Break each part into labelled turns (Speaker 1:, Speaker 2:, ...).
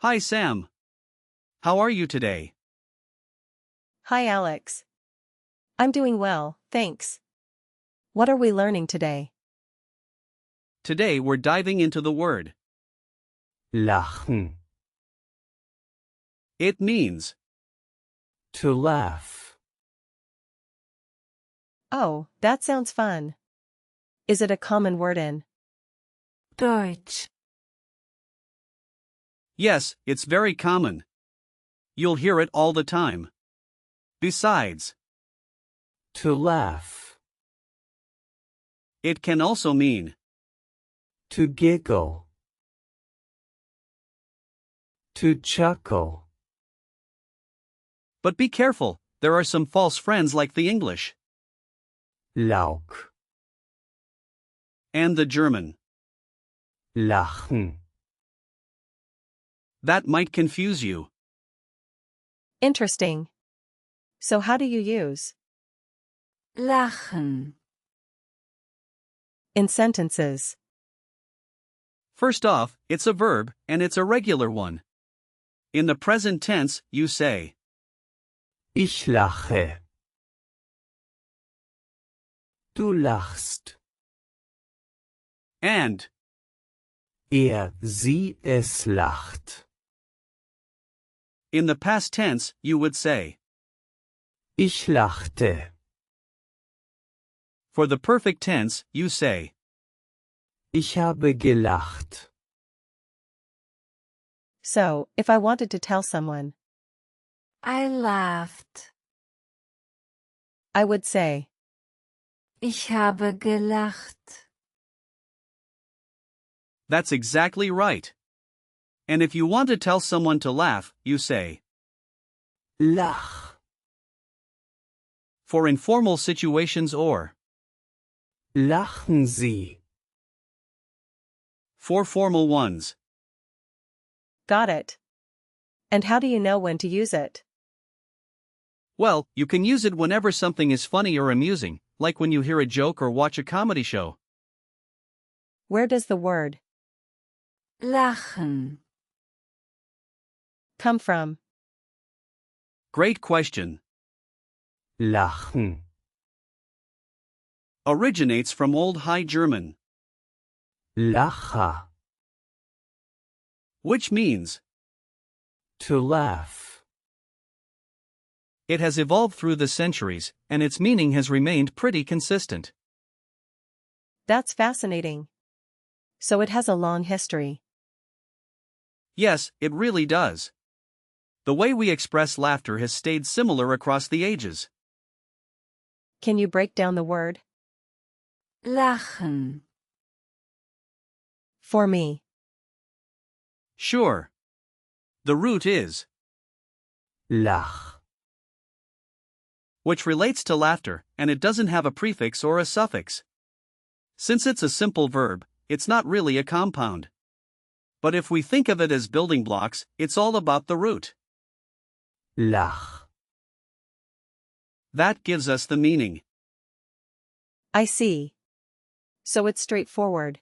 Speaker 1: Hi Sam. How are you today?
Speaker 2: Hi Alex. I'm doing well, thanks. What are we learning today?
Speaker 1: Today we're diving into the word.
Speaker 3: Lachen.
Speaker 1: It means
Speaker 3: To laugh.
Speaker 2: Oh, that sounds fun. Is it a common word in
Speaker 4: Deutsch,
Speaker 1: yes, it's very common. You'll hear it all the time. Besides,
Speaker 3: To laugh.
Speaker 1: it can also mean
Speaker 3: To giggle. To chuckle.
Speaker 1: but be careful, there are some false friends like the English
Speaker 3: Lauk.
Speaker 1: and the German.
Speaker 3: Lachen.
Speaker 1: That might confuse you.
Speaker 2: interesting. So how do you use
Speaker 4: lachen,
Speaker 2: in sentences?
Speaker 1: First off, it's a verb, and it's a regular one. In the present tense, you say,
Speaker 3: Ich lache. Du lachst.
Speaker 1: and
Speaker 3: Sie, es lacht.
Speaker 1: in the past tense, you would say.
Speaker 3: Ich lachte.
Speaker 1: For the perfect tense, you say.
Speaker 3: Ich habe gelacht.
Speaker 2: So, if I wanted to tell someone,
Speaker 4: I laughed,
Speaker 2: I would say,
Speaker 4: ich habe gelacht.
Speaker 1: That's exactly right. And if you want to tell someone to laugh, you say.
Speaker 3: Lach.
Speaker 1: For informal situations or
Speaker 3: Lachen Sie.
Speaker 1: for formal ones.
Speaker 2: got it. And how do you know when to use it?
Speaker 1: Well, you can use it whenever something is funny or amusing, like when you hear a joke or watch a comedy show.
Speaker 2: Where does the word
Speaker 4: Lachen,
Speaker 2: come from?
Speaker 1: Great question.
Speaker 3: Lachen.
Speaker 1: Originates from Old High German,
Speaker 3: Lacha.
Speaker 1: which means
Speaker 3: To laugh.
Speaker 1: it has evolved through the centuries, and its meaning has remained pretty consistent.
Speaker 2: That's fascinating. So it has a long history.
Speaker 1: Yes, it really does. The way we express laughter has stayed similar across the ages.
Speaker 2: Can you break down the word?
Speaker 4: lachen,
Speaker 2: For me.
Speaker 1: Sure. The root is,
Speaker 3: Lach.
Speaker 1: which relates to laughter, and it doesn't have a prefix or a suffix. Since it's a simple verb, it's not really a compound. But if we think of it as building blocks, it's all about the root.
Speaker 3: Lach.
Speaker 1: That gives us the meaning.
Speaker 2: I see. So it's straightforward.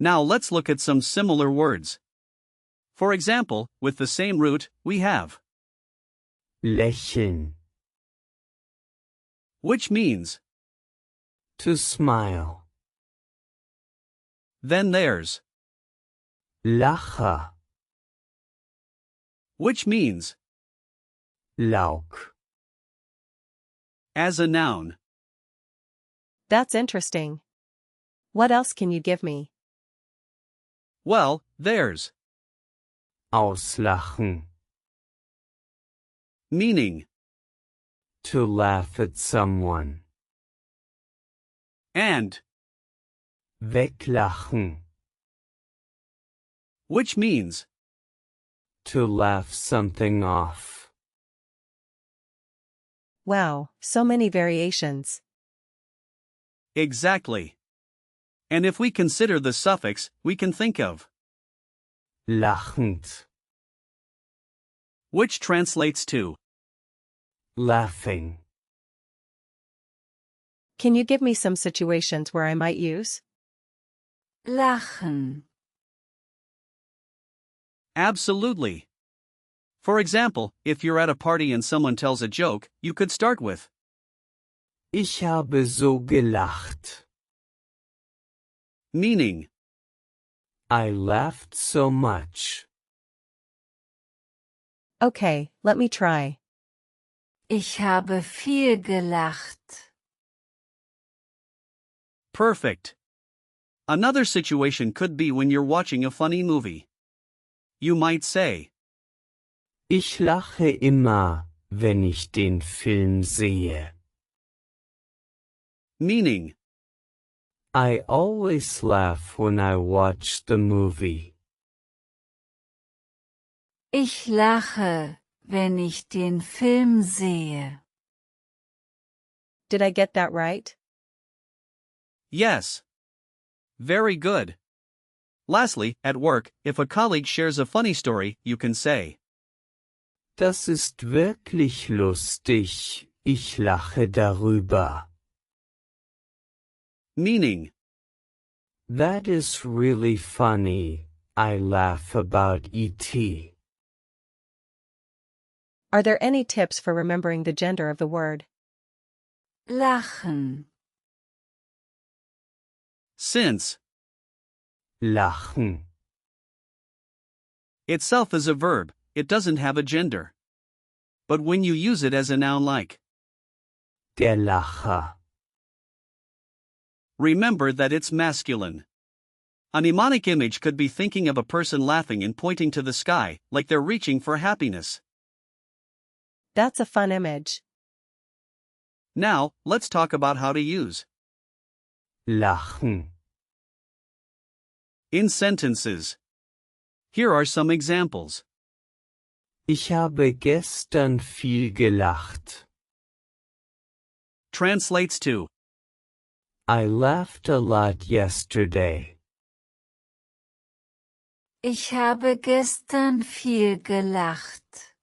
Speaker 1: Now let's look at some similar words. For example, with the same root, we have
Speaker 3: Lächeln.
Speaker 1: which means.
Speaker 3: To smile.
Speaker 1: Then there's
Speaker 3: Lacher.
Speaker 1: which means
Speaker 3: Lauk.
Speaker 1: as a noun.
Speaker 2: That's interesting. What else can you give me?
Speaker 1: Well, there's
Speaker 3: Auslachen.
Speaker 1: meaning
Speaker 3: To laugh at someone.
Speaker 1: and
Speaker 3: Weglachen.
Speaker 1: which means
Speaker 3: To laugh something off.
Speaker 2: Wow, so many variations.
Speaker 1: exactly. And if we consider the suffix, we can think of
Speaker 3: Lachend.
Speaker 1: which translates to
Speaker 3: Laughing.
Speaker 2: Can you give me some situations where I might use?
Speaker 4: Lachen.
Speaker 1: absolutely. For example, if you're at a party and someone tells a joke, you could start with
Speaker 3: Ich habe so gelacht.
Speaker 1: meaning
Speaker 3: I laughed so much.
Speaker 2: Okay, let me try.
Speaker 4: Ich habe viel gelacht.
Speaker 1: perfect. Another situation could be when you're watching a funny movie. You might say
Speaker 3: Ich lache immer, wenn ich den Film sehe.
Speaker 1: meaning
Speaker 3: I always laugh when I watch the movie.
Speaker 4: Ich lache, wenn ich den Film sehe.
Speaker 2: Did I get that right?
Speaker 1: yes. Very good. Lastly, at work, if a colleague shares a funny story, you can say
Speaker 3: Das ist wirklich lustig, ich lache darüber.
Speaker 1: meaning
Speaker 3: That is really funny, I laugh about it.
Speaker 2: Are there any tips for remembering the gender of the word?
Speaker 4: Lachen.
Speaker 1: since
Speaker 3: Lachen.
Speaker 1: itself is a verb, it doesn't have a gender. But when you use it as a noun like
Speaker 3: Der Lacher.
Speaker 1: remember that it's masculine. A mnemonic image could be thinking of a person laughing and pointing to the sky, like they're reaching for happiness.
Speaker 2: That's a fun image.
Speaker 1: Now, let's talk about how to use
Speaker 3: Lachen.
Speaker 1: in sentences. Here are some examples.
Speaker 3: Ich habe gestern viel gelacht.
Speaker 1: Translates to
Speaker 3: I laughed a lot yesterday.
Speaker 4: Ich habe gestern viel gelacht.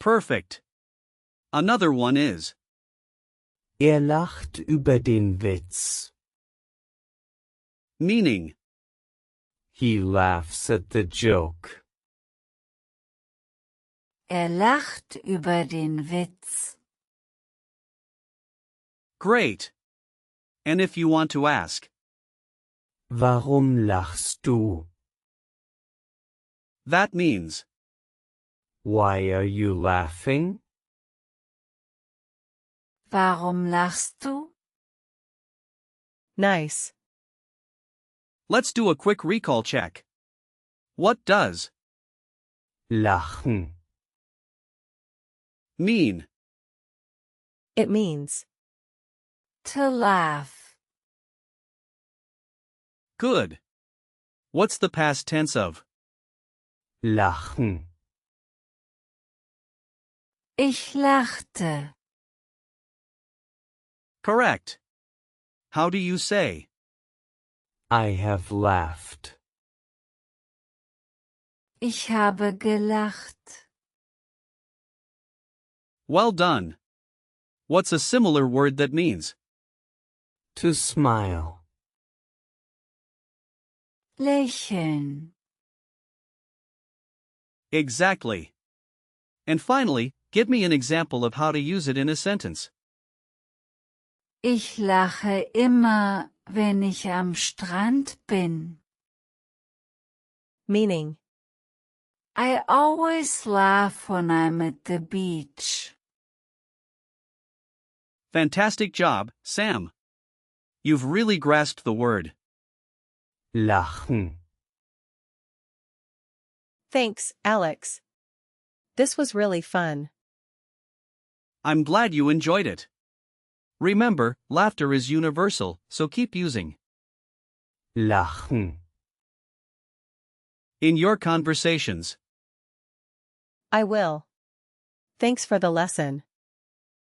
Speaker 1: perfect. Another one is
Speaker 3: Lacht über den Witz.
Speaker 1: meaning
Speaker 3: He laughs at the joke.
Speaker 4: Lacht über den Witz.
Speaker 1: great. And if you want to ask,
Speaker 3: Warum lachst du?
Speaker 1: that means
Speaker 3: Why are you laughing?
Speaker 4: Warum lachst du?
Speaker 2: Nice.
Speaker 1: let's do a quick recall check. What does
Speaker 3: Lachen.
Speaker 1: mean?
Speaker 2: It means
Speaker 4: To laugh.
Speaker 1: Good. What's the past tense of
Speaker 3: Lachen.
Speaker 4: Ich lachte.
Speaker 1: correct? How do you say
Speaker 3: I have laughed.
Speaker 4: Ich habe gelacht.
Speaker 1: well done? What's a similar word that means
Speaker 3: To smile.
Speaker 4: Lächeln.
Speaker 1: exactly? And finally, give me an example of how to use it in a sentence.
Speaker 4: Ich lache immer, wenn ich am Strand bin.
Speaker 2: meaning
Speaker 4: I always laugh when I'm at the beach.
Speaker 1: Fantastic job, Sam. You've really grasped the word.
Speaker 3: Lachen.
Speaker 2: Thanks, Alex. This was really fun.
Speaker 1: I'm glad you enjoyed it. Remember, laughter is universal, so keep using
Speaker 3: Lachen.
Speaker 1: in your conversations.
Speaker 2: I will. Thanks for the lesson.